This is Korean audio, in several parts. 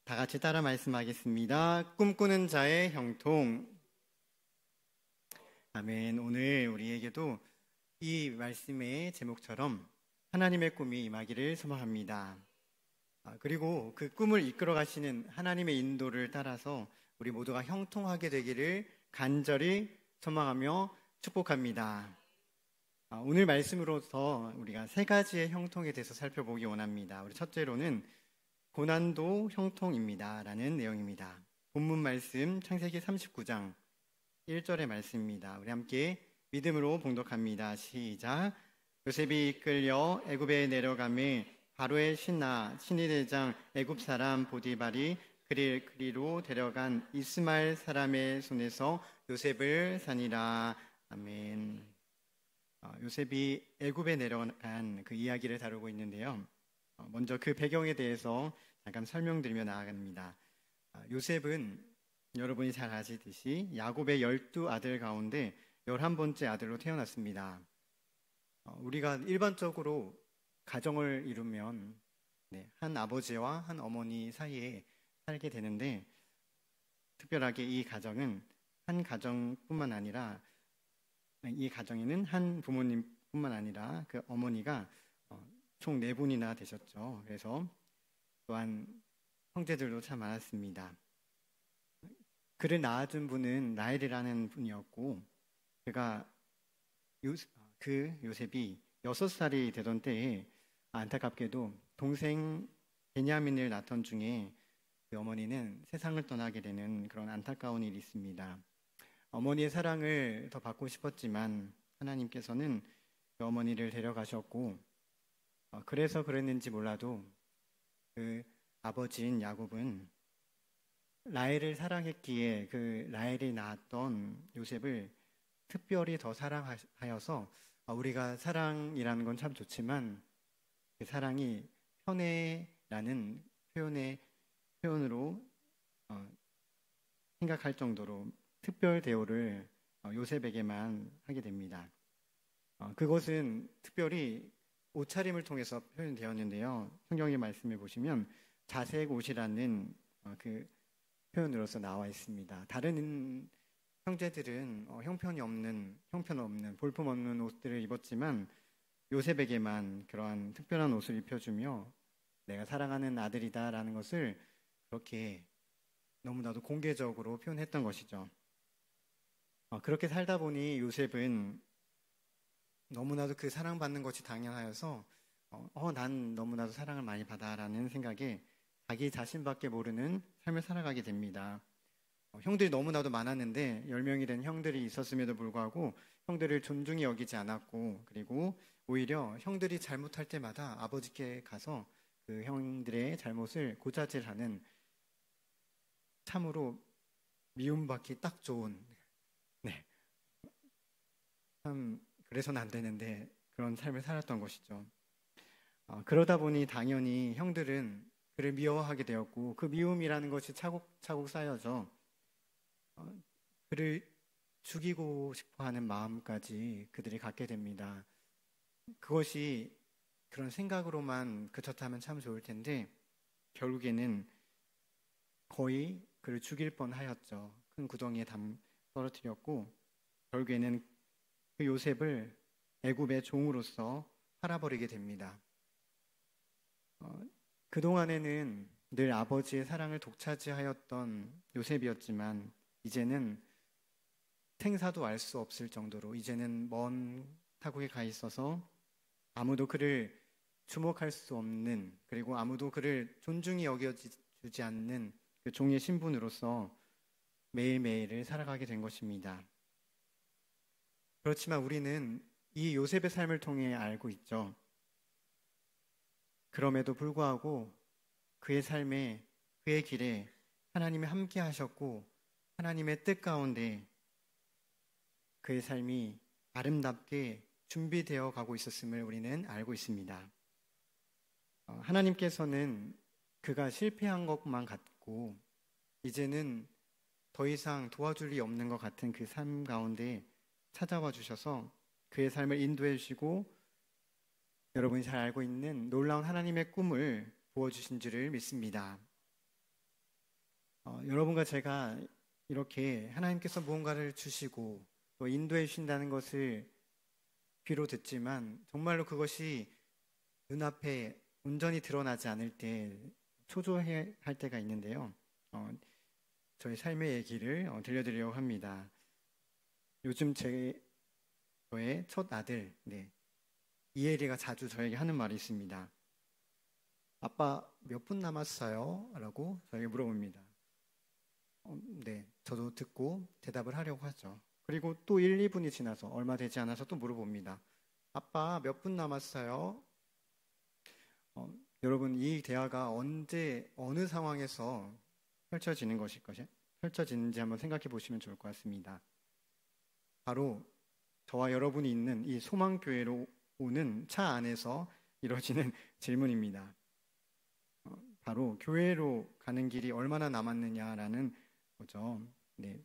다 같이 따라 말씀하겠습니다. 꿈꾸는 자의 형통. 아멘. 오늘 우리에게도 이 말씀의 제목처럼 하나님의 꿈이 임하기를 소망합니다. 그리고 그 꿈을 이끌어 가시는 하나님의 인도를 따라서 우리 모두가 형통하게 되기를 간절히 소망하며 축복합니다. 오늘 말씀으로서 우리가 세 가지의 형통에 대해서 살펴보기 원합니다. 우리 첫째로는 고난도 형통입니다 라는 내용입니다. 본문 말씀 창세기 39장 1절의 말씀입니다. 우리 함께 믿음으로 봉독합니다. 시작. 요셉이 이끌려 애굽에 내려가매 바로의 신하 신이 대장 애굽 사람 보디발이 그리로 데려간 이스마엘 사람의 손에서 요셉을 사니라. 아멘. 요셉이 애굽에 내려간 그 이야기를 다루고 있는데요. 먼저 그 배경에 대해서 잠깐 설명드리며 나아갑니다. 요셉은 여러분이 잘 아시듯이 야곱의 12아들 가운데 11번째 아들로 태어났습니다. 우리가 일반적으로 가정을 이루면 한 아버지와 한 어머니 사이에 살게 되는데, 특별하게 이 가정은 한 가정뿐만 아니라 이 가정에는 한 부모님뿐만 아니라 그 어머니가 총 4분이나 되셨죠. 그래서 또한 형제들도 참 많았습니다. 그를 낳아준 분은 라헬이라는 분이었고, 그 요셉이 6살이 되던 때에 안타깝게도 동생 베냐민을 낳던 중에 그 어머니는 세상을 떠나게 되는 그런 안타까운 일이 있습니다. 어머니의 사랑을 더 받고 싶었지만 하나님께서는 그 어머니를 데려가셨고, 그래서 그랬는지 몰라도 그 아버지인 야곱은 라헬을 사랑했기에 그 라헬이 낳았던 요셉을 특별히 더 사랑하여서, 우리가 사랑이라는 건 참 좋지만 그 사랑이 편애라는 표현으로 생각할 정도로 특별 대우를 요셉에게만 하게 됩니다. 그것은 특별히 옷차림을 통해서 표현되었는데요. 성경의 말씀을 보시면 자색 옷이라는 그 표현으로서 나와 있습니다. 다른 형제들은 형편없는 볼품없는 옷들을 입었지만 요셉에게만 그러한 특별한 옷을 입혀주며 내가 사랑하는 아들이다라는 것을 그렇게 너무나도 공개적으로 표현했던 것이죠. 그렇게 살다 보니 요셉은 너무나도 그 사랑받는 것이 당연하여서 난 너무나도 사랑을 많이 받아라는 생각에 자기 자신밖에 모르는 삶을 살아가게 됩니다. 형들이 너무나도 많았는데 10명이 된 형들이 있었음에도 불구하고 형들을 존중히 여기지 않았고, 그리고 오히려 형들이 잘못할 때마다 아버지께 가서 그 형들의 잘못을 고자질하는, 참으로 미움받기 딱 좋은, 참 그래서는 안 되는데 그런 삶을 살았던 것이죠. 그러다 보니 당연히 형들은 그를 미워하게 되었고, 그 미움이라는 것이 차곡차곡 쌓여져 그를 죽이고 싶어하는 마음까지 그들이 갖게 됩니다. 그것이 그런 생각으로만 그쳤다면 참 좋을 텐데 결국에는 거의 그를 죽일 뻔하였죠. 큰 구덩이에 떨어뜨렸고, 결국에는 그 요셉을 애굽의 종으로서 팔아버리게 됩니다. 그동안에는 늘 아버지의 사랑을 독차지하였던 요셉이었지만 이제는 생사도 알 수 없을 정도로 이제는 먼 타국에 가 있어서 아무도 그를 주목할 수 없는, 그리고 아무도 그를 존중히 여겨주지 않는 그 종의 신분으로서 매일매일을 살아가게 된 것입니다. 그렇지만 우리는 이 요셉의 삶을 통해 알고 있죠. 그럼에도 불구하고 그의 삶에, 그의 길에 하나님이 함께 하셨고 하나님의 뜻 가운데 그의 삶이 아름답게 준비되어 가고 있었음을 우리는 알고 있습니다. 하나님께서는 그가 실패한 것만 같고 이제는 더 이상 도와줄 리 없는 것 같은 그 삶 가운데 찾아와 주셔서 그의 삶을 인도해 주시고 여러분이 잘 알고 있는 놀라운 하나님의 꿈을 부어주신 줄을 믿습니다. 여러분과 제가 이렇게 하나님께서 무언가를 주시고 또 인도해 주신다는 것을 귀로 듣지만 정말로 그것이 눈앞에 온전히 드러나지 않을 때 초조해 할 때가 있는데요. 저의 삶의 얘기를 들려드리려고 합니다. 요즘 저의 첫 아들, 이혜리가 자주 저에게 하는 말이 있습니다. 아빠 몇 분 남았어요? 라고 저에게 물어봅니다. 저도 듣고 대답을 하려고 하죠. 그리고 또 1, 2분이 지나서 얼마 되지 않아서 또 물어봅니다. 아빠 몇 분 남았어요? 여러분, 이 대화가 언제 어느 상황에서 펼쳐지는지 한번 생각해 보시면 좋을 것 같습니다. 바로 저와 여러분이 있는 이 소망교회로 오는 차 안에서 이루어지는 질문입니다. 바로 교회로 가는 길이 얼마나 남았느냐라는 거죠.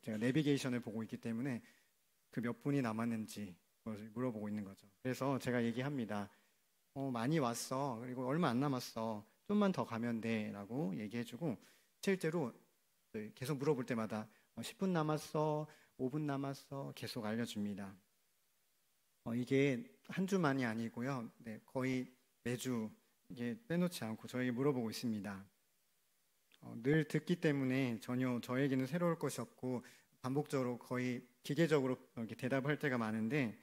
제가 내비게이션을 보고 있기 때문에 그 몇 분이 남았는지 그것을 물어보고 있는 거죠. 그래서 제가 얘기합니다. 많이 왔어. 그리고 얼마 안 남았어. 좀만 더 가면 돼. 라고 얘기해주고 실제로 계속 물어볼 때마다 10분 남았어. 5분 남았어. 계속 알려줍니다. 이게 한 주만이 아니고요. 거의 매주 이게 빼놓지 않고 저에게 물어보고 있습니다. 늘 듣기 때문에 전혀 저에게는 새로울 것이 없고 반복적으로 거의 기계적으로 이렇게 대답할 때가 많은데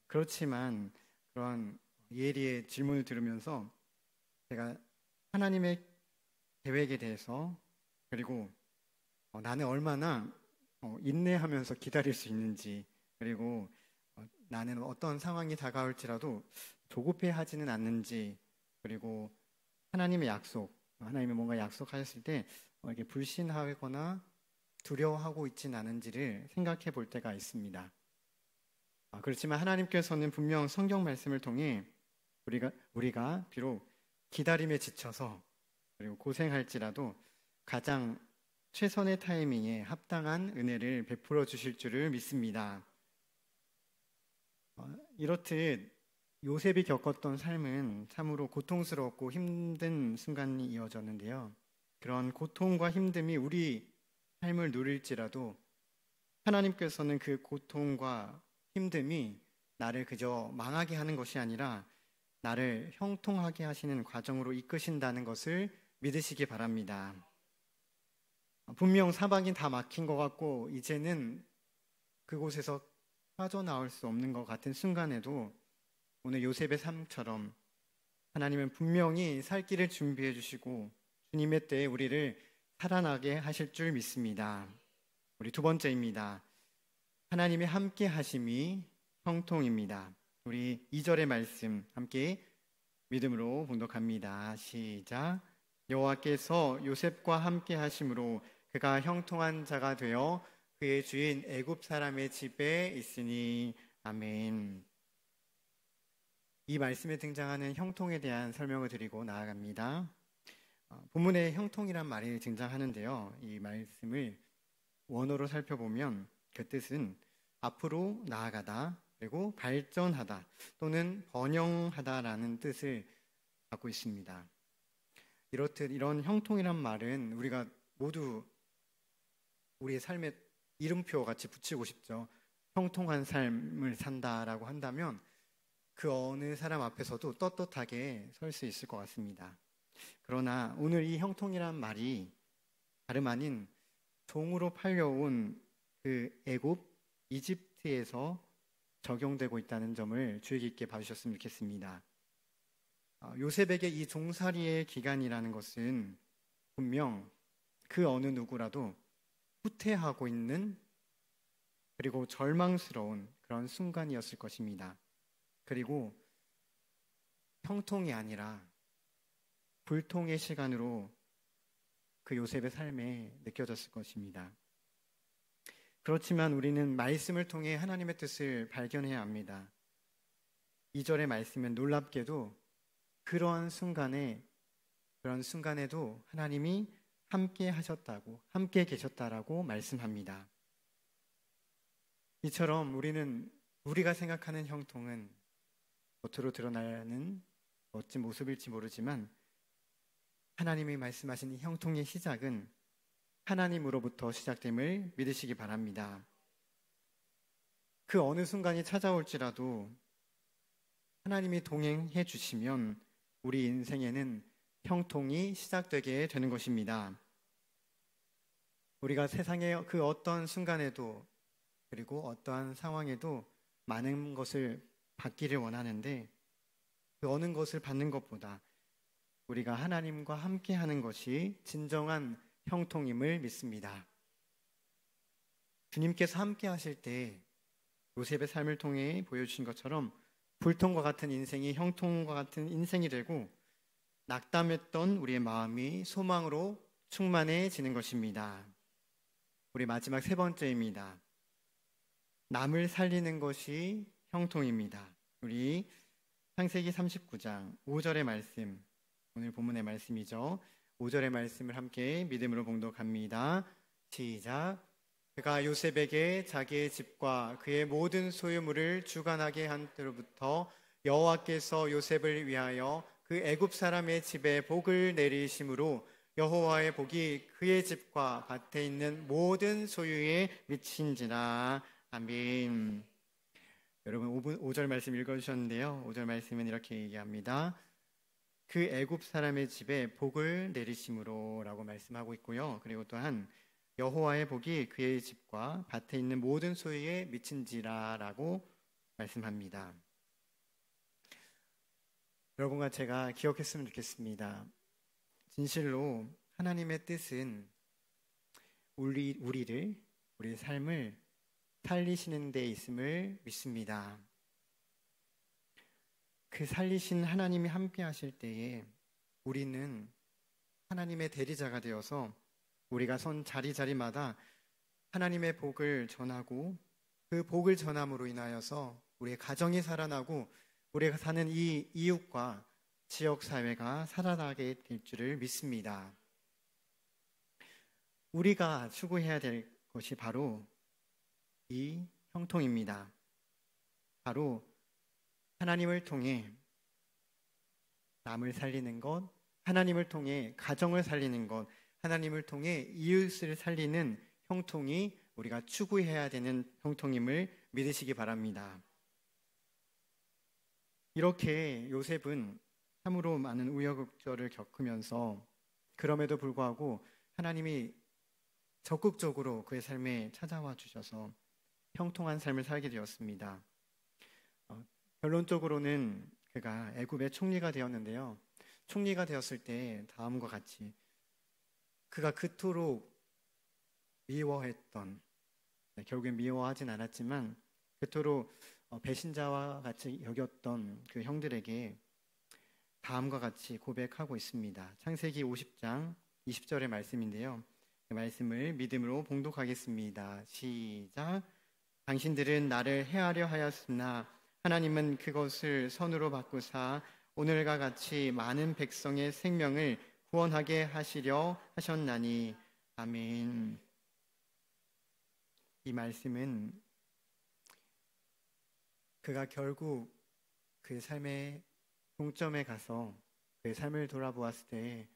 그렇지만 그런 이혜리의 질문을 들으면서 제가 하나님의 계획에 대해서 그리고 나는 얼마나 인내하면서 기다릴 수 있는지 그리고 나는 어떤 상황이 다가올지라도 조급해하지는 않는지 그리고 하나님의 약속, 하나님이 뭔가 약속하셨을 때 이렇게 불신하거나 두려워하고 있지는 않은지를 생각해 볼 때가 있습니다. 그렇지만 하나님께서는 분명 성경 말씀을 통해 우리가 비록 기다림에 지쳐서 그리고 고생할지라도 가장 최선의 타이밍에 합당한 은혜를 베풀어 주실 줄을 믿습니다. 이렇듯 요셉이 겪었던 삶은 참으로 고통스럽고 힘든 순간이 이어졌는데요. 그런 고통과 힘듦이 우리 삶을 누릴지라도 하나님께서는 그 고통과 힘듦이 나를 그저 망하게 하는 것이 아니라 나를 형통하게 하시는 과정으로 이끄신다는 것을 믿으시기 바랍니다. 분명 사방이 다 막힌 것 같고 이제는 그곳에서 빠져나올 수 없는 것 같은 순간에도 오늘 요셉의 삶처럼 하나님은 분명히 살 길을 준비해 주시고 주님의 때에 우리를 살아나게 하실 줄 믿습니다. 우리 두 번째입니다. 하나님의 함께 하심이 형통입니다. 우리 2절의 말씀 함께 믿음으로 봉독합니다. 시작. 여호와께서 요셉과 함께 하심으로 그가 형통한 자가 되어 그의 주인 애굽 사람의 집에 있으니. 아멘. 이 말씀에 등장하는 형통에 대한 설명을 드리고 나아갑니다. 본문에 형통이란 말이 등장하는데요. 이 말씀을 원어로 살펴보면 그 뜻은 앞으로 나아가다 그리고 발전하다 또는 번영하다라는 뜻을 갖고 있습니다. 이렇듯 이런 형통이란 말은 우리가 모두 우리의 삶에 이름표 같이 붙이고 싶죠. 형통한 삶을 산다라고 한다면 그 어느 사람 앞에서도 떳떳하게 설 수 있을 것 같습니다. 그러나 오늘 이 형통이란 말이 다름 아닌 종으로 팔려온 그 애굽, 이집트에서 적용되고 있다는 점을 주의 깊게 봐주셨으면 좋겠습니다. 요셉에게 이 종살이의 기간이라는 것은 분명 그 어느 누구라도 후퇴하고 있는 그리고 절망스러운 그런 순간이었을 것입니다. 그리고 형통이 아니라 불통의 시간으로 그 요셉의 삶에 느껴졌을 것입니다. 그렇지만 우리는 말씀을 통해 하나님의 뜻을 발견해야 합니다. 2절의 말씀은 놀랍게도 그런 순간에도 하나님이 함께 하셨다고, 함께 계셨다라고 말씀합니다. 이처럼 우리가 생각하는 형통은 겉으로 드러나는 멋진 모습일지 모르지만 하나님이 말씀하신 이 형통의 시작은 하나님으로부터 시작됨을 믿으시기 바랍니다. 그 어느 순간이 찾아올지라도 하나님이 동행해 주시면 우리 인생에는 형통이 시작되게 되는 것입니다. 우리가 세상의 그 어떤 순간에도 그리고 어떠한 상황에도 많은 것을 받기를 원하는데 그 어느 것을 받는 것보다 우리가 하나님과 함께 하는 것이 진정한 형통임을 믿습니다. 주님께서 함께 하실 때 요셉의 삶을 통해 보여주신 것처럼 불통과 같은 인생이 형통과 같은 인생이 되고 낙담했던 우리의 마음이 소망으로 충만해지는 것입니다. 우리 마지막 세 번째입니다. 남을 살리는 것이 형통입니다. 우리 창세기 39장 5절의 말씀, 오늘 본문의 말씀이죠. 5절의 말씀을 함께 믿음으로 봉독합니다. 시작. 그가 요셉에게 자기의 집과 그의 모든 소유물을 주관하게 한 때로부터 여호와께서 요셉을 위하여 그 애굽 사람의 집에 복을 내리심으로 여호와의 복이 그의 집과 밭에 있는 모든 소유에 미친지라. 아멘. 여러분 5절 말씀 읽어주셨는데요. 5절 말씀은 이렇게 얘기합니다. 그 애굽 사람의 집에 복을 내리심으로 라고 말씀하고 있고요. 그리고 또한 여호와의 복이 그의 집과 밭에 있는 모든 소유에 미친지라 라고 말씀합니다. 여러분과 제가 기억했으면 좋겠습니다. 진실로 하나님의 뜻은 우리의 삶을 살리시는 데 있음을 믿습니다. 그 살리신 하나님이 함께 하실 때에 우리는 하나님의 대리자가 되어서 우리가 선 자리자리마다 하나님의 복을 전하고 그 복을 전함으로 인하여서 우리의 가정이 살아나고 우리가 사는 이 이웃과 지역사회가 살아나게 될 줄을 믿습니다. 우리가 추구해야 될 것이 바로 이 형통입니다. 바로 하나님을 통해 남을 살리는 것, 하나님을 통해 가정을 살리는 것, 하나님을 통해 이웃을 살리는 형통이 우리가 추구해야 되는 형통임을 믿으시기 바랍니다. 이렇게 요셉은 참으로 많은 우여곡절을 겪으면서 그럼에도 불구하고 하나님이 적극적으로 그의 삶에 찾아와 주셔서 형통한 삶을 살게 되었습니다. 결론적으로는 그가 애굽의 총리가 되었는데요. 총리가 되었을 때 다음과 같이 그가 그토록 미워했던, 결국엔 미워하진 않았지만 그토록 배신자와 같이 여겼던 그 형들에게 다음과 같이 고백하고 있습니다. 창세기 50장 20절의 말씀인데요. 그 말씀을 믿음으로 봉독하겠습니다. 시작. 당신들은 나를 해하려 하였으나 하나님은 그것을 선으로 바꾸사 오늘과 같이 많은 백성의 생명을 구원하게 하시려 하셨나니. 아멘. 이 말씀은 그가 결국 그 삶의 종점에 가서 그 삶을 돌아보았을 때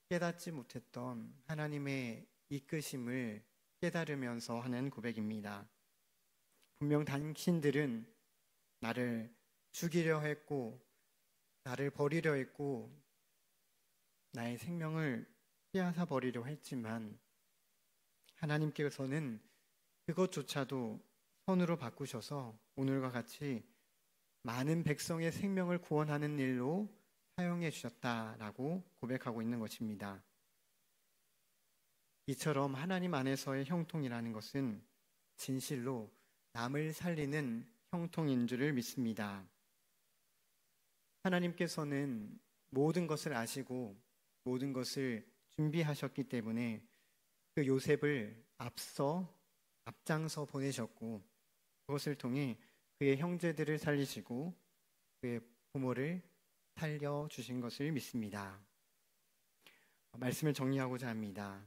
깨닫지 못했던 하나님의 이끄심을 깨달으면서 하는 고백입니다. 분명 당신들은 나를 죽이려 했고 나를 버리려 했고 나의 생명을 빼앗아 버리려 했지만 하나님께서는 그것조차도 선으로 바꾸셔서 오늘과 같이 많은 백성의 생명을 구원하는 일로 사용해 주셨다라고 고백하고 있는 것입니다. 이처럼 하나님 안에서의 형통이라는 것은 진실로 남을 살리는 형통인 줄을 믿습니다. 하나님께서는 모든 것을 아시고 모든 것을 준비하셨기 때문에 그 요셉을 앞장서 보내셨고 그것을 통해 그의 형제들을 살리시고 그의 부모를 살려주신 것을 믿습니다. 말씀을 정리하고자 합니다.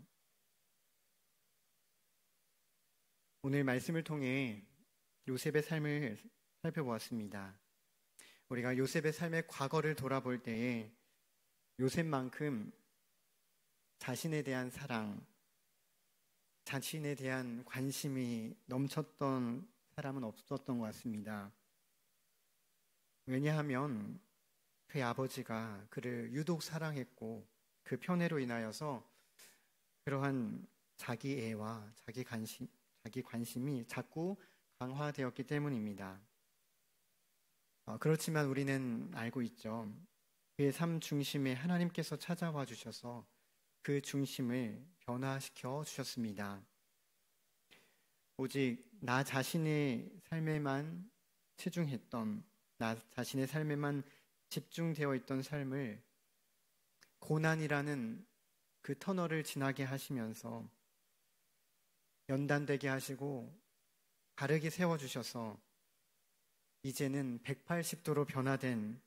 오늘 말씀을 통해 요셉의 삶을 살펴보았습니다. 우리가 요셉의 삶의 과거를 돌아볼 때에 요셉만큼 자신에 대한 사랑, 자신에 대한 관심이 넘쳤던 사람은 없었던 것 같습니다. 왜냐하면 그의 아버지가 그를 유독 사랑했고 그 편애로 인하여서 그러한 자기 애와 자기 관심이 자꾸 강화되었기 때문입니다. 그렇지만 우리는 알고 있죠. 그의 삶 중심에 하나님께서 찾아와 주셔서 그 중심을 변화시켜 주셨습니다. 오직 나 자신의 삶에만 치중했던, 나 자신의 삶에만 집중되어 있던 삶을 고난이라는 그 터널을 지나게 하시면서 연단되게 하시고 바르게 세워주셔서 이제는 180도로 변화된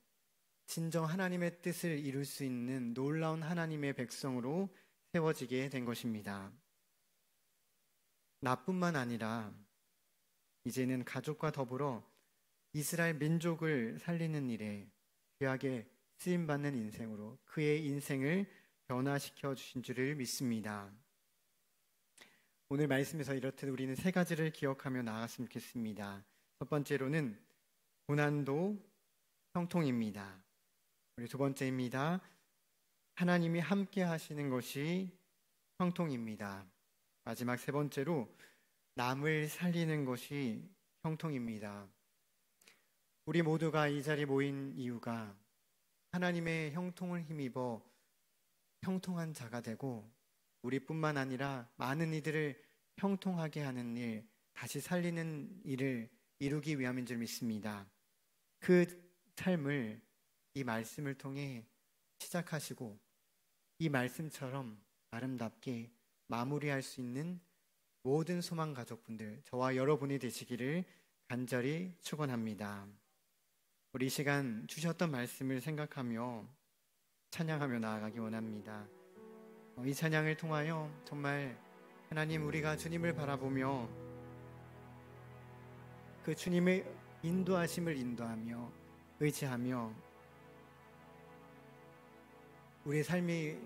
진정 하나님의 뜻을 이룰 수 있는 놀라운 하나님의 백성으로 세워지게 된 것입니다. 나뿐만 아니라 이제는 가족과 더불어 이스라엘 민족을 살리는 일에 귀하게 쓰임받는 인생으로 그의 인생을 변화시켜 주신 줄을 믿습니다. 오늘 말씀에서 이렇듯 우리는 세 가지를 기억하며 나아갔으면 좋겠습니다. 첫 번째로는 고난도 형통입니다. 우리 두 번째입니다. 하나님이 함께 하시는 것이 형통입니다. 마지막 세 번째로 남을 살리는 것이 형통입니다. 우리 모두가 이 자리에 모인 이유가 하나님의 형통을 힘입어 형통한 자가 되고 우리뿐만 아니라 많은 이들을 형통하게 하는 일, 다시 살리는 일을 이루기 위함인 줄 믿습니다. 그 삶을 이 말씀을 통해 시작하시고 이 말씀처럼 아름답게 마무리할 수 있는 모든 소망 가족분들, 저와 여러분이 되시기를 간절히 축원합니다. 우리 이 시간 주셨던 말씀을 생각하며 찬양하며 나아가기 원합니다. 이 찬양을 통하여 정말 하나님, 우리가 주님을 바라보며 그 주님의 인도하심을 인도하며 의지하며 우리의 삶이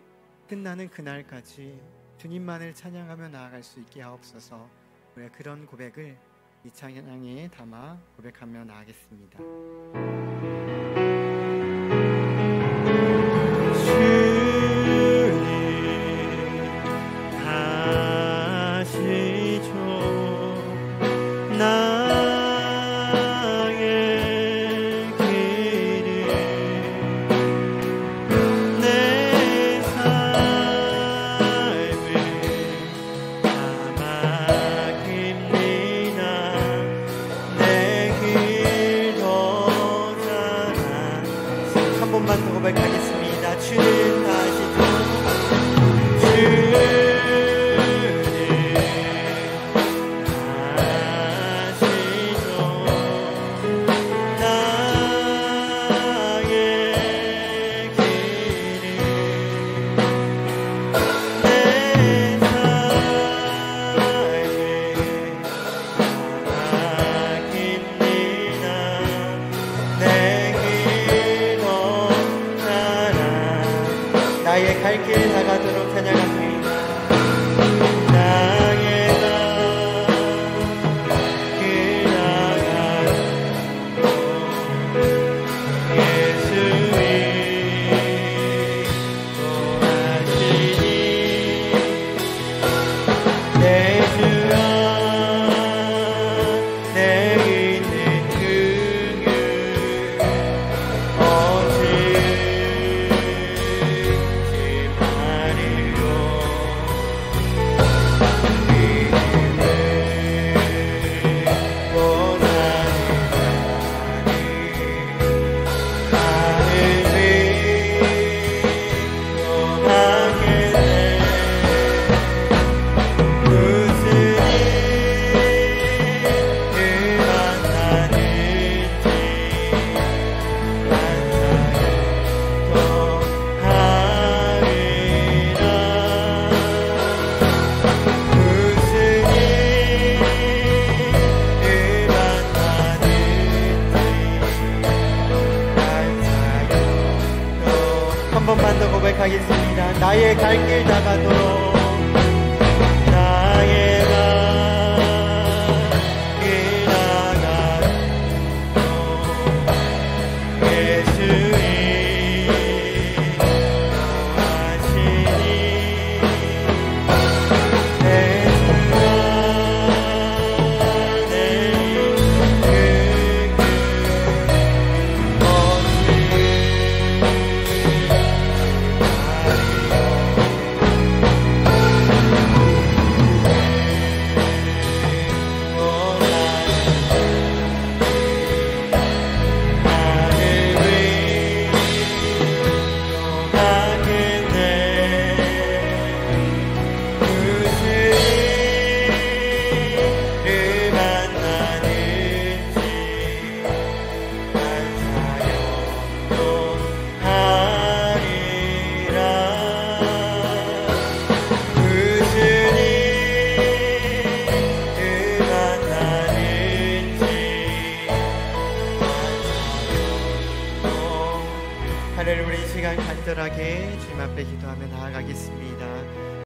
끝나는 그날까지 주님만을 찬양하며 나아갈 수 있게 하옵소서. 우리가 그런 고백을 이 찬양에 담아 고백하며 나아가겠습니다. 고백하겠습니다. 주는 다시죠. 나의 갈 길 나가도록 찬양합니다. 나의 길 나가도록 예수님 도와주시니 내 주여 내 있는 긍휼 한 번만 더 고백하겠습니다. 나의 갈 길 나가도록 나의 하늘 우리 이 시간 간절하게 주님 앞에 기도하며 나아가겠습니다.